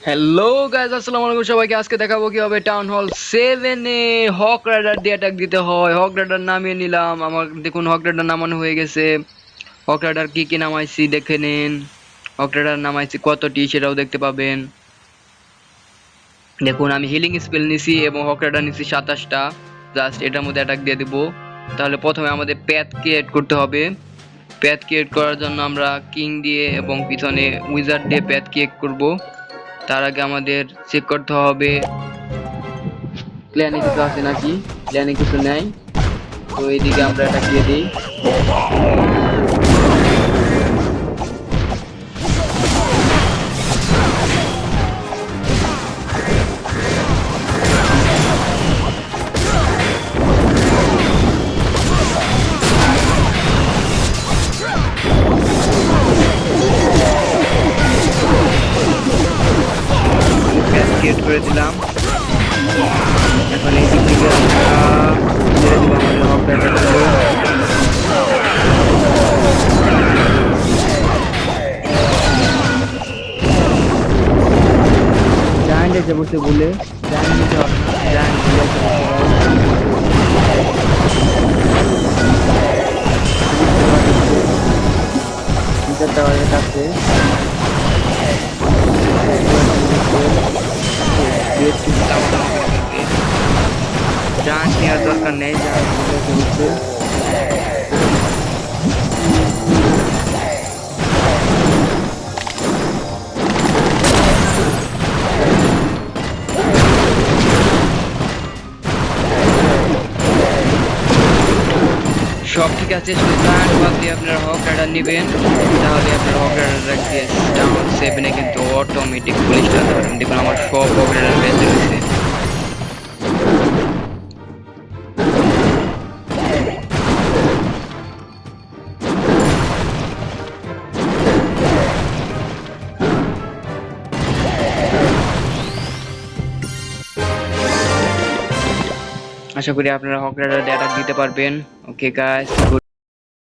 Hello guys, আসসালামু আলাইকুম সবাইকে। আজকে দেখাবো কিভাবে টাউন হল 7 এ হক রাইডার দিয়ে অ্যাটাক দিতে হয়। হক রাইডার নামিয়ে নিলাম। আমার দেখুন হক রাইডার নামানো হয়ে গেছে। হক রাইডার কি কি নামাইছি দেখে নিন। হক রাইডার নামাইছি কতটি সেটাও দেখতে পাবেন। দেখুন আমি হিলিং স্পেল নিছি এবং হক রাইডার নিছি 27টা। জাস্ট এটার মধ্যে অ্যাটাক দিয়ে দেব। তাহলে প্রথমে আমাদের প্যাথ ক্রিয়েট করতে হবে। প্যাথ ক্রিয়েট করার জন্য আমরা কিং দিয়ে এবং পিছনে উইজার্ড দিয়ে প্যাথ ক্রিয়েট করব। তার আগে আমাদের চেক করতে হবে প্ল্যানে কিছু আছে নাকি। প্ল্যানে কিছু নেই, তো এইদিকে আমরা এটা দিয়ে দিই। ক্রিয়েট করে দিলাম। এখন এই দিক থেকে আমরা ছেড়ে দিব আমাদের হক রাইডারগুলো। জায়ান্ট এসে বসে বলে জায়ান্ট নিতে হবে না, জায়ান্ট বলে এসে বসে কাছে জায়ান্ট নেওয়ার দরকার নেই। জায়ান্ট বলে এসে বসে সব ঠিক আছে, শুধু জায়ান্ট বাদ দিয়ে আপনারা হক রাইডার নেবেন। তাহলে আপনার হক রাইডার দিয়ে টাউন 7 এ কিন্তু অটোমেটিক পুলিশ টানতে পারবেন। দেখুন আমার সব হক রাইডার বেঁচে গেছে। আশা করি আপনারা হক রাইডার দিয়ে অ্যাটাক দিতে পারবেন। Okay guys.